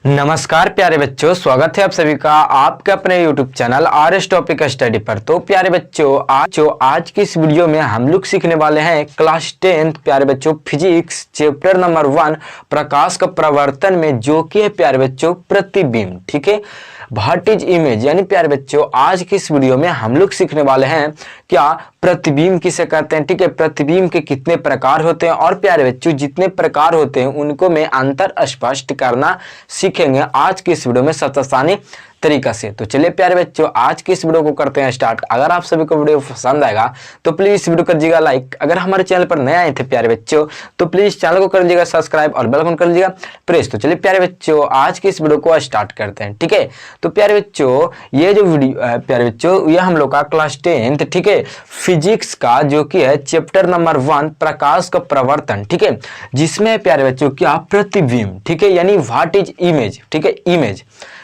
नमस्कार प्यारे बच्चों, स्वागत है आप सभी का आपके अपने YouTube channel RS topic study पर। तो प्यारे बच्चों आज की इस वीडियो में हम लोग सीखने वाले हैं क्लास 10 प्यारे बच्चों फिजिक्स चैप्टर नंबर 1 प्रकाश का प्रवर्तन में, जो कि है प्यारे बच्चों प्रतिबिंब। ठीक है, व्हाट इज इमेज, यानी प्यारे बच्चों आज की इस वीडियो में हम लोग सीखने वाले हैं क्या प्रतिबिंब किसे कहते हैं। ठीक है, प्रतिबिंब के कितने प्रकार होते हैं और प्यारे बच्चों जितने प्रकार होते हैं उनको मैं अंतर स्पष्ट करना सीखेंगे आज की इस वीडियो में सबसे आसानी तरीका से। तो चलिए प्यारे बच्चों आज की इस वीडियो को करते हैं स्टार्ट। अगर आप सभी को वीडियो पसंद आएगा तो प्लीज इस वीडियो कर दीजिएगा लाइक। अगर हमारे चैनल पर नए आए थे प्यारे बच्चों तो प्लीज चैनल को कर लीजिएगा सब्सक्राइब और बेल आइकन कर लीजिएगा प्रेस। तो चलिए प्यारे बच्चों आज की इस वीडियो को स्टार्ट करते हैं। ठीक है, तो प्यारे बच्चों ये जो वीडियो प्यारे बच्चों ये हम लोग का क्लास 10 ठीक है फिजिक्स का जो कि है चैप्टर नंबर 1 प्रकाश का प्रवर्तन। ठीक है, जिसमें प्यारे बच्चों क्या प्रतिबिंब, ठीक है, यानी व्हाट इज इमेज। ठीक है, इमेज।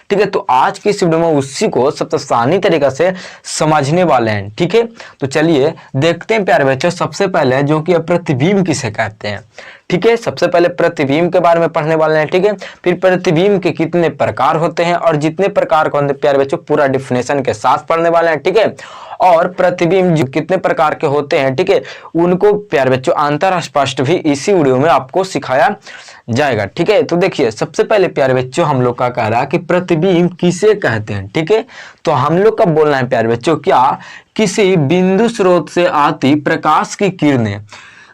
ठीक है, तो आज की इस वीडियो में उसी को सबसे आसानी तरीका से समझने वाले हैं। ठीक है, तो चलिए देखते हैं प्यारे बच्चों सबसे पहले जो कि प्रतिबिंब किसे कहते हैं। ठीक है, सबसे पहले प्रतिबिंब के बारे में पढ़ने वाले हैं। ठीक है, फिर प्रतिबिंब के कितने प्रकार होते हैं और जितने प्रकार को प्यारे बच्चों पूरा डिफिनेशन के साथ पढ़ने वाले हैं। ठीक है, और प्रतिबिंब जो कितने प्रकार के होते हैं, ठीक है, उनको प्यारे बच्चों अंतर स्पष्ट भी इसी वीडियो में आपको सिखाया जाएगा। ठीक है, तो देखिए सबसे पहले प्यारे बच्चों हम लोग का कह रहा है कि प्रतिबिंब किसे कहते हैं। ठीक है, तो हम लोग का बोलना है प्यारे बच्चों क्या किसी बिंदु स्रोत से आती प्रकाश की किरणें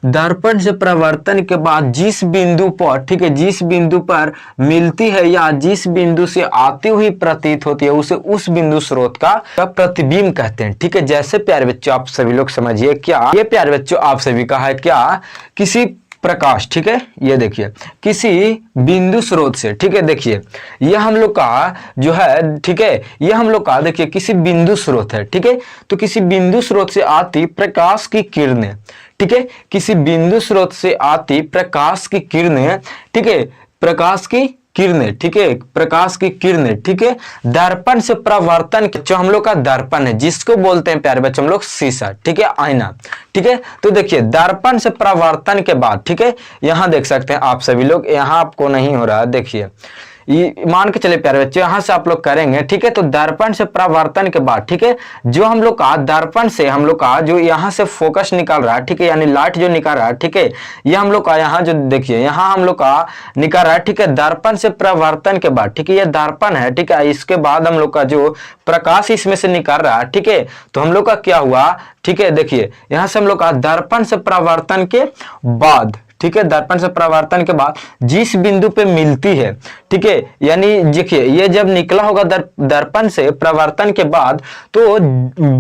दर्पण से प्रवर्तन के बाद जिस बिंदु पर, ठीक है, जिस बिंदु पर मिलती है या जिस बिंदु से आती हुई प्रतीत होती है उसे उस बिंदु स्रोत का प्रतिबिंब कहते हैं। ठीक है, जैसे प्यारे बच्चों आप सभी लोग समझिए क्या ये प्यारे बच्चों आप सभी का है क्या किसी प्रकाश, ठीक है, ये देखिए किसी बिंदु स्रोत से, ठीक है, देखिए यह हम लोग का जो है, ठीक है, यह हम लोग का देखिए किसी बिंदु स्रोत है। ठीक है, तो किसी बिंदु स्रोत से आती प्रकाश की किरणें, ठीक है, किसी बिंदु स्रोत से आती प्रकाश की किरणें, ठीक है, प्रकाश की किरणें, ठीक है, प्रकाश की किरणें, ठीक है, दर्पण से प्रवर्तन जो हम लोग का दर्पण है जिसको बोलते हैं प्यारे बच्चों हम लोग शीशा, ठीक है, आईना। ठीक है, तो देखिए दर्पण से प्रवर्तन के बाद, ठीक है, यहां देख सकते हैं आप सभी लोग, यहां आपको नहीं हो रहा है, देखिए ये मान के चले प्यारे बच्चे यहां से आप लोग करेंगे। ठीक है, तो दर्पण से प्रवर्तन के बाद, ठीक है, जो हम लोग का दर्पण से हम लोग का जो यहां से फोकस निकल रहा है, ठीक है, यानी लाइट जो निकल रहा है, ठीक है, ये हम लोग का यहाँ जो देखिए यहाँ हम लोग का निकल रहा है। ठीक है, दर्पण से प्रवर्तन के बाद, ठीक है, ये दर्पण है, ठीक है, इसके बाद हम लोग का जो प्रकाश इसमें से निकल रहा है, ठीक है, तो हम लोग का क्या हुआ, ठीक है, देखिए यहां से हम लोग का दर्पण से प्रवर्तन के बाद, ठीक है, दर्पण से प्रवर्तन के बाद जिस बिंदु पे मिलती है, ठीक है, यानी देखिए ये जब निकला होगा दर्पण से प्रवर्तन के बाद तो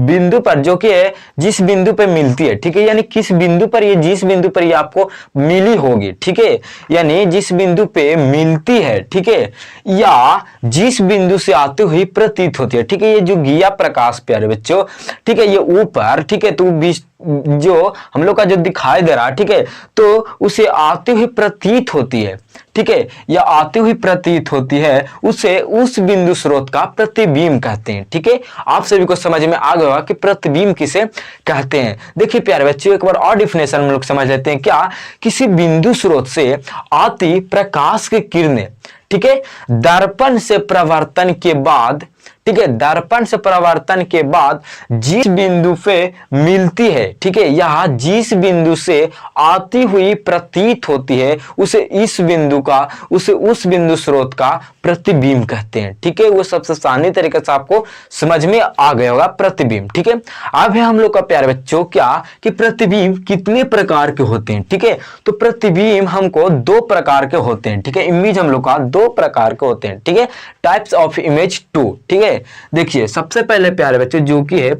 बिंदु पर जो कि है जिस बिंदु पे मिलती है, ठीक है, यानी किस बिंदु पर ये जिस बिंदु पर ये आपको मिली होगी, ठीक है, यानी जिस बिंदु पे मिलती है, ठीक है, या जिस बिंदु से आती हुई प्रतीत होती है, ठीक है, ये जो गया प्रकाश प्यारे बच्चों, ठीक है, ये ऊपर, ठीक है, तो बीच जो हम लोग का जो दिखाई दे रहा है, ठीक है, तो उसे आती हुई प्रतीत होती है, ठीक है, या आती हुई प्रतीत होती है उसे उस बिंदु स्रोत का प्रतिबिंब कहते हैं। ठीक है, आप सभी को समझ में आ गया कि प्रतिबिंब किसे कहते हैं। देखिए प्यारे बच्चों एक बार और डिफिनेशन हम लोग समझ लेते हैं क्या किसी बिंदु स्रोत से आती प्रकाश की किरणें, ठीक है, दर्पण से प्रवर्तन के बाद, ठीक है, दर्पण से प्रवर्तन के बाद जिस बिंदु पे मिलती है, ठीक है, या जिस बिंदु से आती हुई प्रतीत होती है उसे इस बिंदु का उसे उस बिंदु स्रोत का प्रतिबिंब कहते हैं। ठीक है, वो सबसे आसानी तरीके से आपको समझ में आ गया होगा प्रतिबिंब। ठीक है, अब है हम लोग का प्यारे बच्चों क्या कि प्रतिबिंब कितने प्रकार के होते हैं। ठीक है, तो प्रतिबिंब हमको दो प्रकार के होते हैं। ठीक है, इमेज हम लोग का दो प्रकार के होते हैं। ठीक है, टाइप्स ऑफ इमेज 2। ठीक है, देखिए सबसे पहले प्यारे बच्चों जो कि है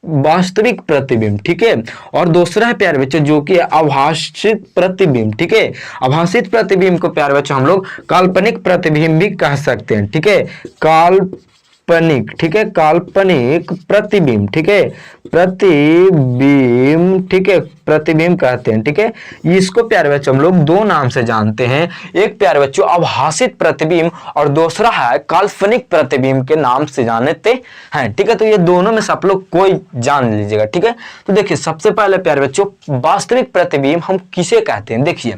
वास्तविक प्रतिबिंब, ठीक है, और दूसरा है प्यारे बच्चों जो कि है आभासित प्रतिबिंब। ठीक है, आभासित प्रतिबिंब को प्यारे बच्चों हम लोग काल्पनिक प्रतिबिंब भी कह सकते हैं। ठीक है, काल्पनिक, ठीक है, काल्पनिक प्रतिबिंब, ठीक है, प्रतिबिंब, ठीक है, प्रतिबिंब कहते हैं। ठीक है, इसको प्यारे बच्चों हम लोग दो नाम से जानते हैं, एक प्यारे बच्चों आभासित प्रतिबिंब और दूसरा है काल्पनिक प्रतिबिंब के नाम से जानते हैं। ठीक है, तो ये दोनों में से आप लोग कोई जान लीजिएगा। ठीक है, तो देखिए सबसे पहले प्यारे बच्चों वास्तविक प्रतिबिंब हम किसे कहते हैं। देखिए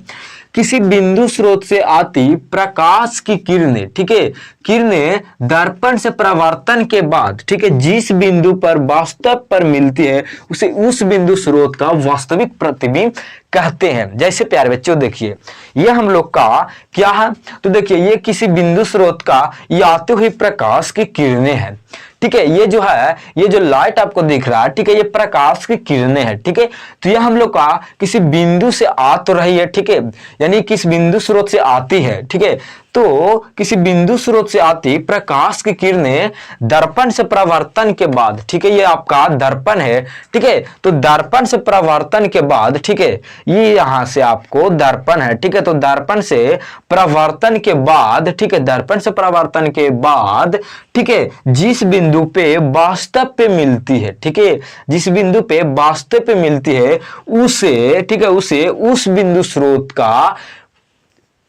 किसी बिंदु स्रोत से आती प्रकाश की किरणें, ठीक है, किरणें दर्पण से परावर्तन के बाद, ठीक है, जिस बिंदु पर वास्तव पर मिलती है उसे उस बिंदु स्रोत का वास्तविक प्रतिबिंब कहते हैं। जैसे प्यारे बच्चों देखिए, ये हम लोग का क्या है, तो देखिए ये किसी बिंदु स्रोत का ये आते हुए प्रकाश की किरणें हैं, ठीक है, ये जो है, ये जो लाइट आपको दिख रहा है, ठीक है, ये प्रकाश की किरणें हैं, ठीक है। तो ये हम लोग का किसी बिंदु से आ तो रही है, ठीक है, यानी किस बिंदु स्रोत से आती है, ठीक है। तो किसी बिंदु स्रोत से आती प्रकाश की किरणें दर्पण से परावर्तन के बाद, ठीक है, ये आपका दर्पण है, ठीक है, तो दर्पण से परावर्तन के बाद, ठीक है, ये यहां से आपको दर्पण है, ठीक है, तो दर्पण से परावर्तन के बाद, ठीक है, दर्पण से परावर्तन के बाद, ठीक है, जिस बिंदु पे वास्तव पे मिलती है, ठीक है, जिस बिंदु पे वास्तव पे मिलती है उसे, ठीक है, उसे उस बिंदु स्रोत का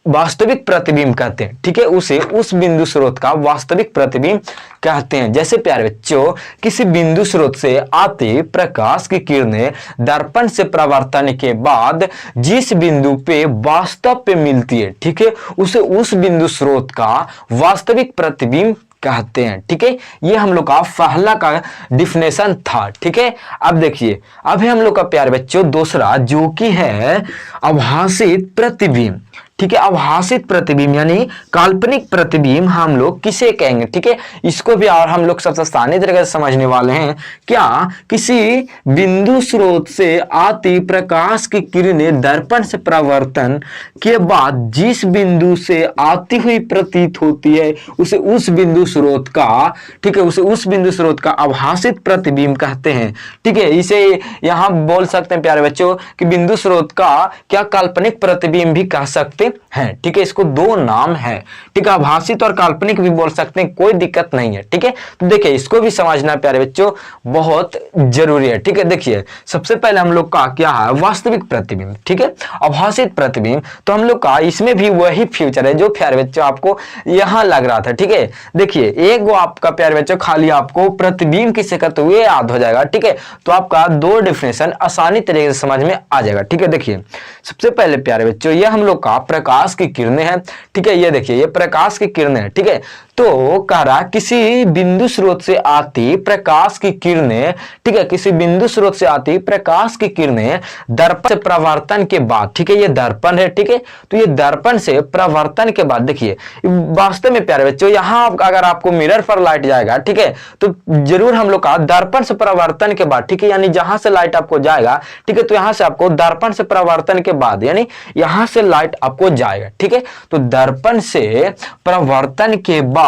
वास्तविक प्रतिबिंब कहते हैं, ठीक है, उसे उस बिंदु स्रोत का वास्तविक प्रतिबिंब कहते हैं। जैसे प्यारे बच्चों, किसी बिंदु स्रोत से आते प्रकाश की किरणें दर्पण से परावर्तन के बाद जिस बिंदु पे वास्तव पे मिलती है, ठीक है, उसे उस बिंदु स्रोत का वास्तविक प्रतिबिंब कहते हैं, ठीक है। ये हम लोग का पहला का डिफिनेशन था, ठीक है। अब देखिए, अब है हम लोग का प्यारे बच्चों दूसरा, जो कि है आभासित प्रतिबिंब, ठीक है। आभासित प्रतिबिंब यानी काल्पनिक प्रतिबिंब हम लोग किसे कहेंगे, ठीक है, इसको भी और हम लोग सबसे आसानी तरीके से समझने वाले हैं। क्या, किसी बिंदु स्रोत से आती प्रकाश की किरणें दर्पण से परावर्तन के बाद जिस बिंदु से आती हुई प्रतीत होती है उसे उस बिंदु स्रोत का, ठीक है, उसे उस बिंदु स्रोत का आभासित प्रतिबिंब कहते हैं, ठीक है। इसे यहां बोल सकते हैं प्यारे बच्चों कि बिंदु स्रोत का क्या काल्पनिक प्रतिबिंब भी कह सकते हैं, ठीक है, इसको दो नाम है, ठीक है, आभासित और काल्पनिक भी बोल सकते हैं, कोई दिक्कत नहीं है, ठीक है। तो देखिए इसको भी समझना प्यारे बच्चों बहुत जरूरी है, ठीक है। देखिए सबसे पहले हम लोग का क्या है, वास्तविक प्रतिबिंब, ठीक है, आभासित प्रतिबिंब, तो हम लोग का इसमें भी वही फ्यूचर है जो प्यारे बच्चों आपको यहां लग रहा था, ठीक है। देखिए एक वो आपका प्यारे बच्चों खाली आपको प्रतिबिंब किसे कहते हुए याद हो जाएगा, ठीक है, तो आपका दो डिफिनेशन आसानी तरीके से समझ में आ जाएगा, ठीक है। देखिए सबसे पहले प्यारे बच्चों ये हम लोग का प्रकाश की किरणें हैं, ठीक है, ये देखिए ये प्रकाश की किरणें हैं, ठीक है। तो कह रहा किसी बिंदु स्रोत से आती प्रकाश की किरणें, ठीक है, किसी बिंदु स्रोत से आती प्रकाश की किरणें दर्पण से परावर्तन के बाद, ठीक है, ये दर्पण है, ठीक है, तो ये दर्पण से परावर्तन के बाद देखिए वास्तव में प्यारे बच्चों यहां अगर आपको मिरर पर लाइट जाएगा, ठीक है, तो जरूर हम लोग का दर्पण से परावर्तन के बाद, ठीक है, यानी जहां से लाइट आपको जाएगा, ठीक है, तो यहां से आपको दर्पण से परावर्तन के बाद यानी यहां से लाइट आपको जाएगा, ठीक है, तो दर्पण से परावर्तन के बाद,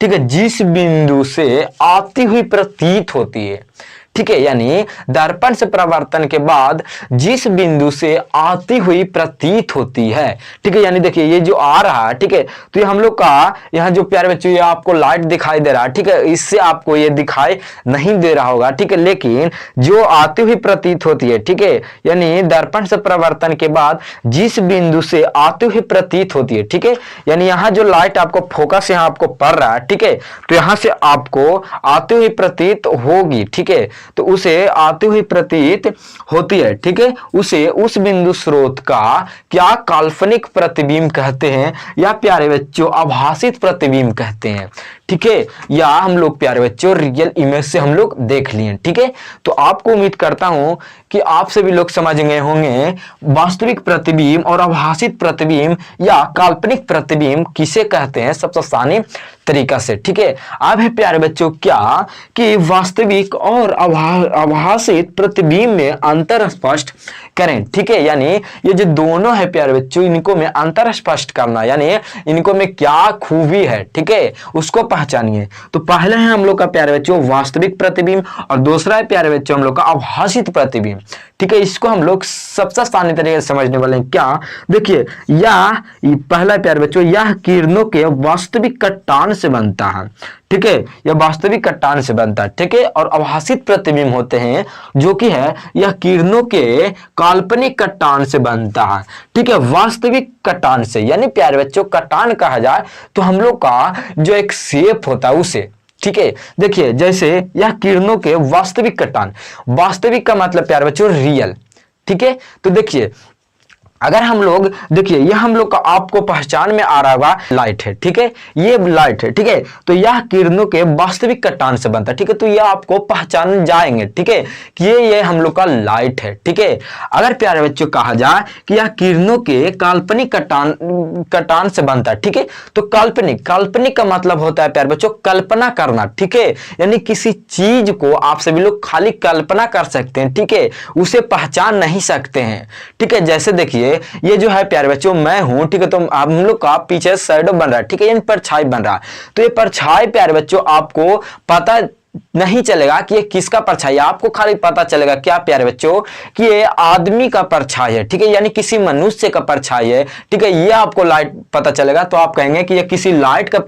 ठीक है, जिस बिंदु से आती हुई प्रतीत होती है, ठीक है, यानी दर्पण से परावर्तन के बाद जिस बिंदु से आती हुई प्रतीत होती है, ठीक है, यानी देखिए ये जो आ रहा है, ठीक है, तो ये हम लोग का यहाँ जो प्यारे बच्चों ये आपको लाइट दिखाई दे रहा है, ठीक है, इससे आपको ये दिखाई नहीं दे रहा होगा, ठीक है, लेकिन जो आती हुई प्रतीत होती है, ठीक है, यानी दर्पण से परावर्तन के बाद जिस बिंदु से आती हुई प्रतीत होती है, ठीक है, यानी यहाँ जो लाइट आपको फोकस यहाँ आपको पड़ रहा है, ठीक है, तो यहाँ से आपको आती हुई प्रतीत होगी, ठीक है, तो उसे आती हुई प्रतीत होती है, ठीक है, उसे उस बिंदु स्रोत का क्या काल्पनिक प्रतिबिंब कहते हैं या प्यारे बच्चों आभासित प्रतिबिंब कहते हैं, ठीक है, या हम लोग प्यारे बच्चों रियल इमेज से हम लोग देख लिए, ठीक है। तो आपको उम्मीद करता हूं कि आप सभी लोग समझ गए होंगे वास्तविक प्रतिबिंब और आभासित प्रतिबिंब या काल्पनिक प्रतिबिंब किसे कहते हैं सबसे आसानी तरीका से, ठीक है। अब है प्यारे बच्चों क्या कि वास्तविक और आभासित प्रतिबिंब में अंतर स्पष्ट करें, ठीक है, यानी ये जो दोनों है प्यारे बच्चों इनको में अंतर स्पष्ट करना, यानी इनको में क्या खूबी है, ठीक है, उसको पहचानिए। तो पहला है हम लोग का प्यारे बच्चों वास्तविक प्रतिबिंब और दूसरा है प्यारे बच्चों हम लोग का आभासित प्रतिबिंब, ठीक है, इसको हम लोग सबसे आसानी तरीके से समझने वाले हैं। क्या, देखिए यह पहला प्यारे बच्चों यह किरणों के वास्तविक कट्टान से बनता है, ठीक है, यह वास्तविक कट्टान से बनता है, ठीक है, और आभासित प्रतिबिंब होते हैं जो कि है यह किरणों के काल्पनिक कट्टान से बनता है, ठीक है, वास्तविक कट्टान से, यानी प्यारे बच्चों कट्टान कहा जाए तो हम लोग का जो एक शेप होता है उसे, ठीक है, देखिए जैसे यह किरणों के वास्तविक कट्टान, वास्तविक का मतलब प्यारे बच्चों रियल, ठीक है, तो देखिए अगर हम लोग देखिए, ये हम लोग का आपको पहचान में आ रहा होगा लाइट है, ठीक है, ये लाइट है, ठीक है, तो यह किरणों के वास्तविक कटान से बनता है, ठीक है, तो यह आपको पहचान जाएंगे, ठीक है, कि ये हम लोग का लाइट है, ठीक है। अगर प्यारे बच्चों कहा जाए कि यह किरणों के काल्पनिक कटान से बनता है, ठीक है, तो काल्पनिक का मतलब होता है प्यारे बच्चों कल्पना करना, ठीक है, यानी किसी चीज को आप सभी लोग खाली कल्पना कर सकते हैं, ठीक है, उसे पहचान नहीं सकते हैं, ठीक है। जैसे देखिए ये जो है प्यारे बच्चों मैं हूं, ठीक है, तो हम लोग का पीछे शैडो बन रहा है, ठीक है, यानी परछाई बन रहा है, तो ये परछाई प्यारे बच्चों आपको पता नहीं चलेगा कि ये किसका परछाई है, आपको खाली पता चलेगा क्या प्यारे बच्चों कि ये आदमी का परछाई है, ठीक है, यानी किसी मनुष्य का परछाई है, ठीक है, ये आपको लाइट पता चलेगा, तो आप कहेंगे कि ये किसी लाइट का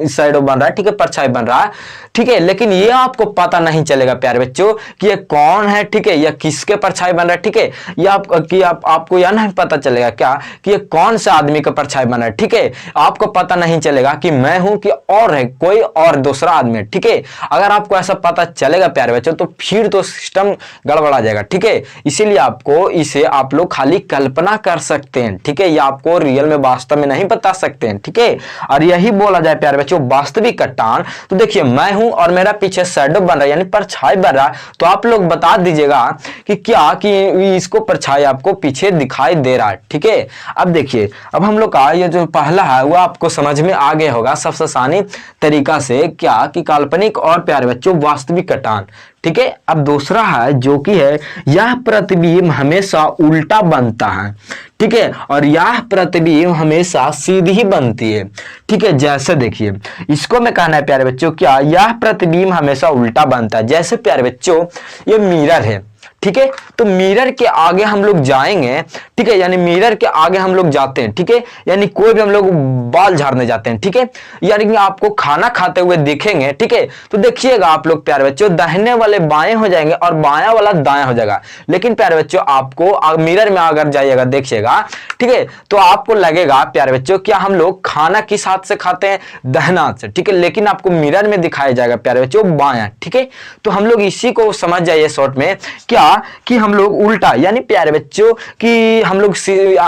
शैडो बन रहा है, ठीक है, परछाई बन रहा है, ठीक है, लेकिन ये आपको पता नहीं चलेगा प्यारे बच्चों कि ये कौन है, ठीक है, या किसके परछाई बन रहा है, ठीक है, या आपको यह नहीं पता चलेगा क्या कि ये कौन सा आदमी का परछाई बन रहा है, ठीक है, आपको पता नहीं चलेगा कि मैं हूं कि और है कोई और दूसरा आदमी है, ठीक है। अगर आपको ऐसा पता चलेगा प्यारे बच्चों तो फिर तो सिस्टम गड़बड़ा जाएगा, ठीक है, इसीलिए आपको इसे आप लोग खाली कल्पना कर सकते हैं, ठीक है, ये आपको रियल में वास्तव में नहीं बता सकते हैं, ठीक है। और यही बोला जाए प्यारे बच्चों वास्तविक कटान, तो देखिए मैं हूं और मेरा पीछे शैडो बन रहा है यानी परछाई बन रहा है, तो आप लोग बता दीजिएगा कि क्या कि इसको परछाई आपको पीछे दिखाई दे रहा है, ठीक है। अब देखिए, अब हम लोग का ये जो पहला है वो आपको समझ में आ गया होगा सबसे आसानी तरीका से, क्या कि काल्पनिक और प्यारे बच्चों वास्तविक कटान, ठीक है। अब दूसरा है जो कि है यह प्रतिबिंब हमेशा उल्टा बनता है, ठीक है, और यह प्रतिबिंब हमेशा सीधी बनती है, ठीक है। जैसे देखिए इसको मैं कहना है प्यारे बच्चों, क्या यह प्रतिबिंब हमेशा उल्टा बनता है। जैसे प्यारे बच्चों ये मिरर है, ठीक है, तो मिरर के आगे हम लोग जाएंगे, ठीक है, यानी मिरर के आगे हम लोग जाते हैं, ठीक है, यानी कोई भी हम लोग बाल झाड़ने जाते हैं, ठीक है, यानी कि आपको खाना खाते हुए दिखेंगे, ठीक है, तो देखिएगा आप लोग प्यारे बच्चों दाहिने वाले बाएं हो जाएंगे और बायां वाला दाएं हो जाएगा, लेकिन प्यारे बच्चों आपको मिरर में अगर जाइएगा देखिएगा, ठीक है, तो आपको लगेगा प्यारे बच्चों क्या हम लोग खाना किस हाथ से खाते हैं, दाहिना हाथ से, ठीक है, लेकिन आपको मिरर में दिखाया जाएगा प्यारे बच्चों बायां, ठीक है। तो हम लोग इसी को समझ जाइए शॉर्ट में क्या कि हम लोग उल्टा यानी प्यारे बच्चों कि हम लोग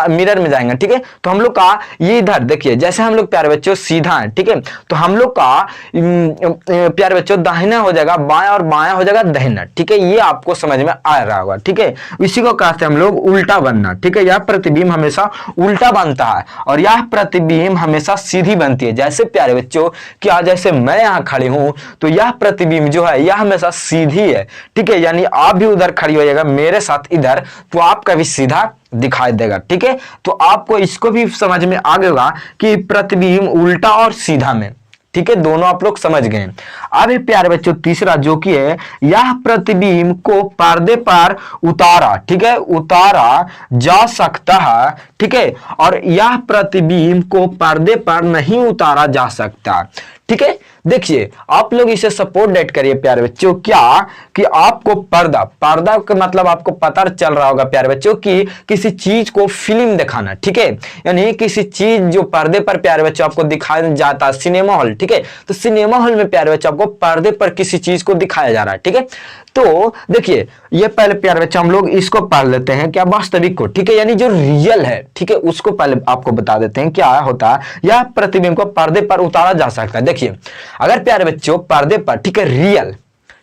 मिरर में जाएंगे, ठीक है, तो हम लोग का ये इधर देखिए जैसे हम लोग प्यारे बच्चों सीधा है, ठीक है, तो हम लोग का प्यारे बच्चों दाहिना हो जाएगा बायां और बायां हो जाएगा दाहिना, ठीक है, ये आपको समझ में आ रहा होगा, ठीक है। इसी को कहते हैं हम लोग उल्टा बनना, ठीक है, यह प्रतिबिंब हमेशा उल्टा बनता है और यह प्रतिबिंब हमेशा सीधी बनती है। जैसे प्यारे बच्चों क्या जैसे मैं यहाँ खड़ी हूं तो यह प्रतिबिंब जो है यह हमेशा सीधी है, ठीक है, यानी आप भी उधर खड़ी होइएगा मेरे साथ इधर तो आपका भी सीधा दिखाई देगा, ठीक है। तो आपको इसको भी समझ में आ गया कि प्रतिबिंब उल्टा और सीधा में, ठीक है, दोनों आप लोग समझ गए। अब प्यारे बच्चों तीसरा जो कि है यह प्रतिबिंब को पर्दे पर उतारा, ठीक है, उतारा जा सकता है, ठीक है, और यह प्रतिबिंब को पर्दे पर नहीं उतारा जा सकता, ठीक है। देखिए आप लोग इसे सपोर्ट डेट करिए प्यारे बच्चों क्या कि आपको पर्दा का मतलब आपको पता चल रहा होगा प्यारे बच्चों कि किसी चीज को फिल्म दिखाना, ठीक है, यानी किसी चीज जो पर्दे पर प्यारे बच्चों आपको दिखाया जाता है, सिनेमा हॉल, ठीक है, तो सिनेमा हॉल में प्यारे बच्चों आपको पर्दे पर किसी चीज को दिखाया जा रहा है, ठीक है। तो देखिए ये पहले प्यारे बच्चों हम लोग इसको पढ़ लेते हैं क्या वास्तविक को, ठीक है, यानी जो रियल है, ठीक है, उसको पहले आपको बता देते हैं क्या होता है। यह प्रतिबिंब को पर्दे पर उतारा जा सकता है। देखिए अगर प्यारे बच्चों पर्दे पर, ठीक है, रियल,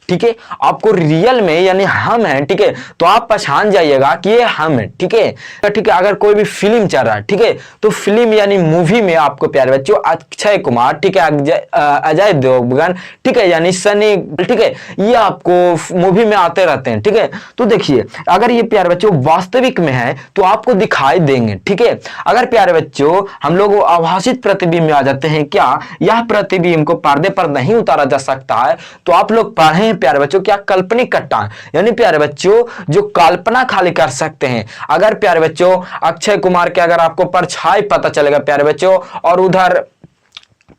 ठीक है, आपको रियल में यानी हम हैं, ठीक है, तो आप पहचान जाइएगा कि ये हम है, ठीक है, ठीक है। अगर कोई भी फिल्म चल रहा है, ठीक है, तो फिल्म यानी मूवी में आपको प्यारे बच्चों अक्षय कुमार, ठीक है, अजय देवगन, ठीक है, यानी सनी, ठीक है, ये आपको मूवी में आते रहते हैं, ठीक है। तो देखिए अगर ये प्यारे बच्चों वास्तविक में है तो आपको दिखाई देंगे, ठीक है। अगर प्यारे बच्चों हम लोग आभासित प्रतिबिंब में आ जाते हैं क्या यह प्रतिबिंब को पर्दे पर नहीं उतारा जा सकता है, तो आप लोग पढ़े प्यारे बच्चों क्या काल्पनिक कटान यानी प्यारे बच्चों जो कल्पना खाली कर सकते हैं। अगर प्यारे बच्चों अक्षय कुमार के अगर आपको परछाई पता चलेगा प्यारे बच्चों और उधर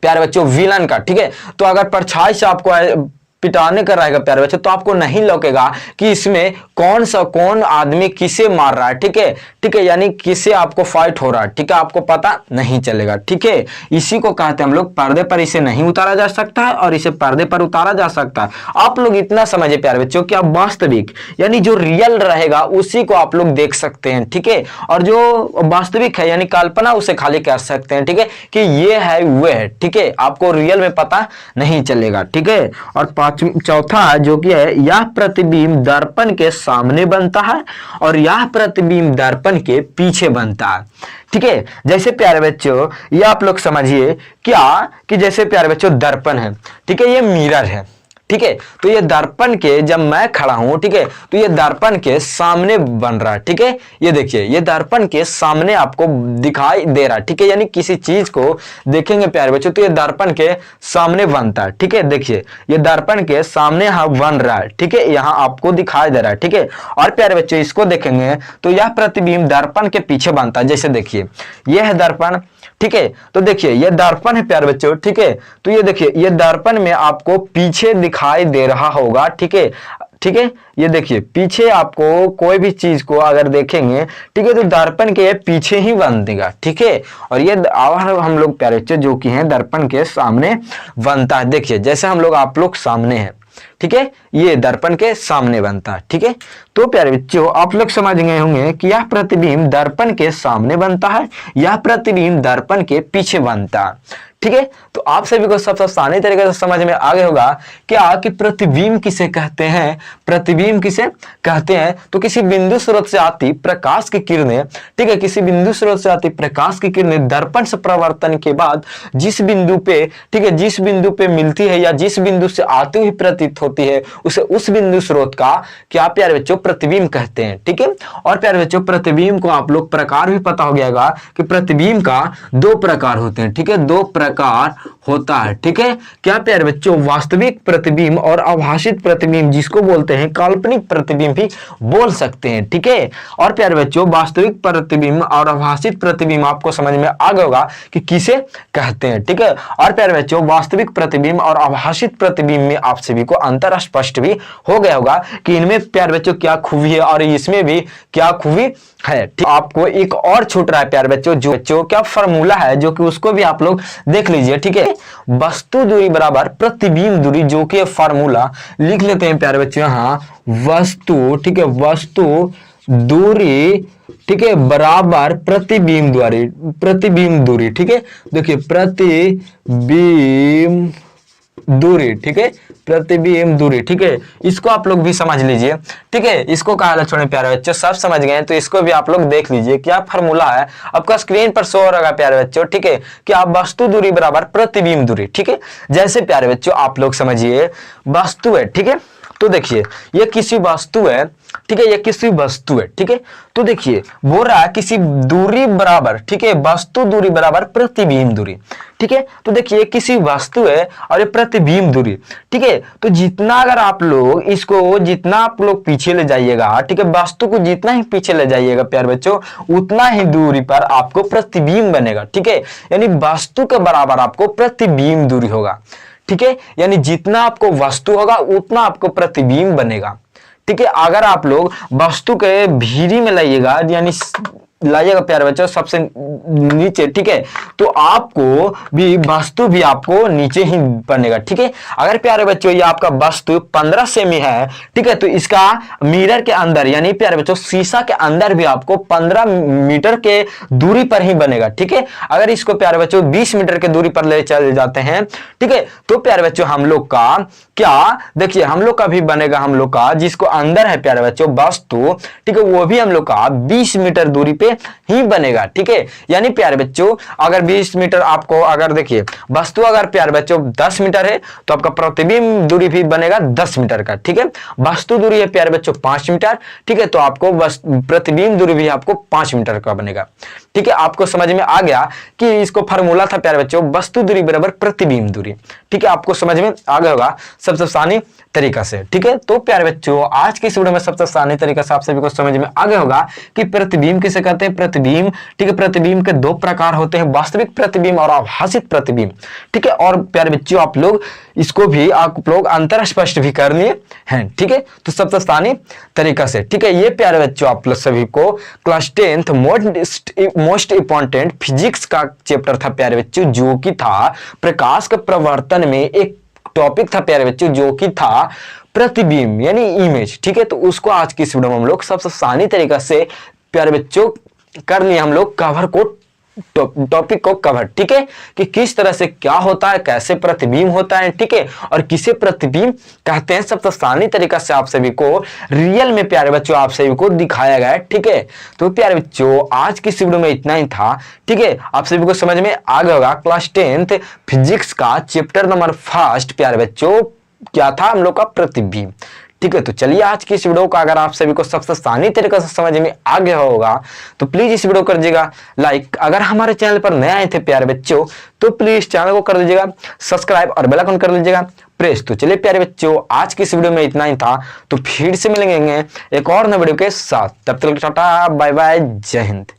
प्यारे बच्चों विलन का, ठीक है, तो अगर परछाई से आपको पिटाने का रहेगा प्यारे बच्चों, तो आपको नहीं लौकेगा कि इसमें कौन आदमी किसे मार रहा है। ठीक है, ठीक है, यानी किसे आपको फाइट हो रहा है। ठीक है, आपको पता नहीं चलेगा। ठीक है, इसी को कहते हैं हम लोग पर्दे पर इसे नहीं उतारा जा सकता है और इसे पर्दे पर उतारा जा सकता है। आप लोग इतना समझिए प्यारे बच्चों कि आप वास्तविक यानी जो रियल रहेगा उसी को आप लोग देख सकते हैं। ठीक है, और जो वास्तविक है यानी कल्पना उसे खाली कर सकते हैं। ठीक है, कि ये है वो है। ठीक है, आपको रियल में पता नहीं चलेगा। ठीक है, और चौथा जो कि है, यह प्रतिबिंब दर्पण के सामने बनता है और यह प्रतिबिंब दर्पण के पीछे बनता है। ठीक है, जैसे प्यारे बच्चों ये आप लोग समझिए क्या कि जैसे प्यारे बच्चों दर्पण है। ठीक है, ये मिरर है। ठीक है, तो ये दर्पण के जब मैं खड़ा हूं, ठीक है, तो ये दर्पण के सामने बन रहा है। ठीक है, ये देखिए ये दर्पण के सामने आपको दिखाई दे रहा है। ठीक है, यानी किसी चीज को देखेंगे प्यारे बच्चों तो ये दर्पण के सामने बनता है। ठीक है, देखिए ये दर्पण के सामने यहाँ बन रहा है। ठीक है, यहाँ आपको दिखाई दे रहा है। ठीक है, और प्यारे बच्चों इसको देखेंगे तो यह प्रतिबिंब दर्पण के पीछे बनता है। जैसे देखिए यह है दर्पण। ठीक है, तो देखिए ये दर्पण है प्यारे बच्चों। ठीक है, तो ये देखिए ये दर्पण में आपको पीछे दिखाई दे रहा होगा। ठीक है, ठीक है, ये देखिए पीछे आपको कोई भी चीज को अगर देखेंगे, ठीक है, तो दर्पण के पीछे ही बन देगा। ठीक है, और ये हम लोग प्यारे बच्चों जो कि हैं दर्पण के सामने बनता है। देखिए जैसे हम लोग आप लोग सामने हैं। ठीक है, ये दर्पण के सामने बनता है। ठीक है, तो प्यारे बच्चों आप लोग समझ गए होंगे कि यह प्रतिबिंब दर्पण के सामने बनता है, यह प्रतिबिंब दर्पण के पीछे बनता है। ठीक है, तो आप सभी को सबसे आसानी तरीके से समझ में आ गया होगा क्या कि प्रतिबिंब किसे कहते हैं। प्रतिबिंब किसे कहते हैं तो किसी बिंदु स्रोत से आती प्रकाश की किरणें, ठीक है, किसी बिंदु स्रोत से आती प्रकाश की किरणें दर्पण से परावर्तन के बाद जिस बिंदु पे, ठीक है, जिस बिंदु पे मिलती है या जिस बिंदु से आती हुई प्रतीत होती है उसे उस बिंदु स्रोत का क्या प्यारे बच्चों प्रतिबिंब कहते हैं। ठीक है, और प्यारे बच्चों प्रतिबिंब को आप लोग प्रकार भी पता हो गया कि प्रतिबिंब का दो प्रकार होते हैं। ठीक है, दो प्रकार होता है। ठीक है, क्या प्यारे बच्चों वास्तविक प्रतिबिंब और आभासित प्रतिबिंब जिसको बोलते हैं काल्पनिक प्रतिबिंब भी बोल सकते हैं। ठीक है, और प्यारे बच्चों वास्तविक प्रतिबिंब और आभासित प्रतिबिंब आपको समझ में आ गया होगा कि किसे कहते हैं। ठीक है, और प्यारे बच्चों वास्तविक प्रतिबिंब और आभासित प्रतिबिंब में आप सभी को अंतर स्पष्ट भी हो गया होगा कि इनमें प्यारे बच्चों क्या खूबी है और इसमें भी क्या खूबी है। ठीक, आपको एक और छूट रहा है प्यारे बच्चों, जो क्या फॉर्मूला है जो कि उसको भी आप लोग देख लीजिए। ठीक है, वस्तु दूरी बराबर प्रतिबिंब दूरी, जो कि फॉर्मूला लिख लेते हैं प्यारे बच्चों यहाँ वस्तु, ठीक है, वस्तु दूरी, ठीक है, बराबर प्रतिबिंब दूरी, प्रतिबिंब दूरी। ठीक है, देखिए प्रतिबिंब दूरी, ठीक है, प्रतिबिंब दूरी। ठीक है, इसको आप लोग भी समझ लीजिए। ठीक है, इसको कहा छोड़े प्यारे बच्चों, सब समझ गए तो इसको भी आप लोग देख लीजिए क्या फॉर्मूला है, आपका स्क्रीन पर शो हो रहा है प्यारे बच्चों। ठीक है, कि आप वस्तु दूरी बराबर प्रतिबिंब दूरी। ठीक है, जैसे प्यारे बच्चों आप लोग समझिए वस्तु है। ठीक है, तो देखिए ये किसी वस्तु है। ठीक है, ये किसी वस्तु है। ठीक है, तो देखिए बोल रहा है किसी दूरी बराबर, ठीक है, वस्तु दूरी बराबर प्रतिबिंब दूरी। ठीक है, तो देखिए किसी वस्तु है और ये प्रतिबिंब दूरी। ठीक है, तो जितना अगर आप लोग इसको जितना आप लोग पीछे ले जाइएगा, ठीक है, वस्तु को जितना ही पीछे ले जाइएगा प्यारे बच्चों उतना ही दूरी पर आपको प्रतिबिंब बनेगा। ठीक है, यानी वस्तु के बराबर आपको प्रतिबिंब दूरी होगा। ठीक है, यानी जितना आपको वस्तु होगा उतना आपको प्रतिबिंब बनेगा। ठीक है, अगर आप लोग वस्तु के भीरी में लाइएगा यानी लाइएगा प्यारे बच्चों सबसे नीचे, ठीक है, तो आपको भी वस्तु भी आपको नीचे ही बनेगा। ठीक है, अगर प्यारे बच्चों ये आपका वस्तु 15 सेमी है, ठीक है, तो इसका मिरर के अंदर यानी प्यारे बच्चों शीशा के अंदर भी आपको 15 मीटर के दूरी पर ही बनेगा। ठीक है, अगर इसको प्यारे बच्चों 20 मीटर के दूरी पर ले चले जाते हैं, ठीक है, तो प्यारे बच्चों हम लोग का क्या देखिए हम लोग का भी बनेगा, हम लोग का जिसको अंदर है प्यारे बच्चों वस्तु, ठीक है, वो भी हम लोग का 20 मीटर दूरी पे ही बनेगा। ठीक है, यानी प्यारे बच्चों अगर 20 मीटर आपको अगर देखिए वस्तु अगर प्यारे बच्चों 10 मीटर है तो आपका प्रतिबिंब दूरी भी बनेगा 10 मीटर का। ठीक है, वस्तु दूरी है प्यारे बच्चों 5 मीटर, ठीक है, तो आपको प्रतिबिंब दूरी भी आपको 5 मीटर का बनेगा। ठीक है, आपको समझ में आ गया कि इसको फार्मूला था प्यारे बच्चों वस्तु दूरी बराबर प्रतिबिंब दूरी। ठीक है, आपको समझ में आ गया होगा सबसे आसानी तरीका से। ठीक है, तो प्यारे बच्चों आज की इस वीडियो में सबसे आसानी तरीका से आप सभी को समझ में आ गया होगा कि प्रतिबिंब किसे कहते हैं, होते हैं प्रतिबिंब, ठीक है। प्रतिबिंब के दो प्रकार होते हैं, वास्तविक प्रतिबिंब और आभासित प्रतिबिंब, ठीक है। और प्यारे बच्चों आप लोग इसको भी आप लोग अंतर स्पष्ट भी करने हैं, ठीक है। तो सबसे आसानी तरीका से, ठीक है। ये प्यारे बच्चों आप लोग सभी को class 10th most important physics का चैप्टर था प्यारे बच्चों, जो कि था प्रकाश के प्रवर्तन में एक टॉपिक था प्यारे बच्चों, जो कि था प्रतिबिंब यानी इमेज, ठीक है। तो उसको आज की इस वीडियो में हम लोग सबसे आसानी तरीका से प्यारे बच्चों कर लिए हम लोग कवर को, टॉपिक को कवर, ठीक है। कि किस तरह से क्या होता है, कैसे प्रतिबिंब होता है, ठीक है। और किसे प्रतिबिंब कहते हैं, सबसे आसानी तरीका से आप सभी को रियल में प्यारे बच्चों आप सभी को दिखाया गया है, ठीक है। तो प्यारे बच्चों आज की इस वीडियो में इतना ही था, ठीक है। आप सभी को समझ में आ गया होगा क्लास 10th फिजिक्स का चैप्टर नंबर 1 प्यारे बच्चों क्या था हम लोग का प्रतिबिंब, ठीक है। तो चलिए आज की इस वीडियो का अगर आप सभी को सबसे आसानी तरीके से समझ में आ गया होगा तो प्लीज इस वीडियो कर दीजिएगा लाइक। अगर हमारे चैनल पर नए आए थे प्यारे बच्चों तो प्लीज चैनल को कर दीजिएगा सब्सक्राइब और बेल आइकन कर लीजिएगा प्रेस। तो चलिए प्यारे बच्चों आज की इस वीडियो में इतना ही था, तो फिर से मिलेंगे एक और नए वीडियो के साथ। तब तक टाटा बाय बाय, जय हिंद।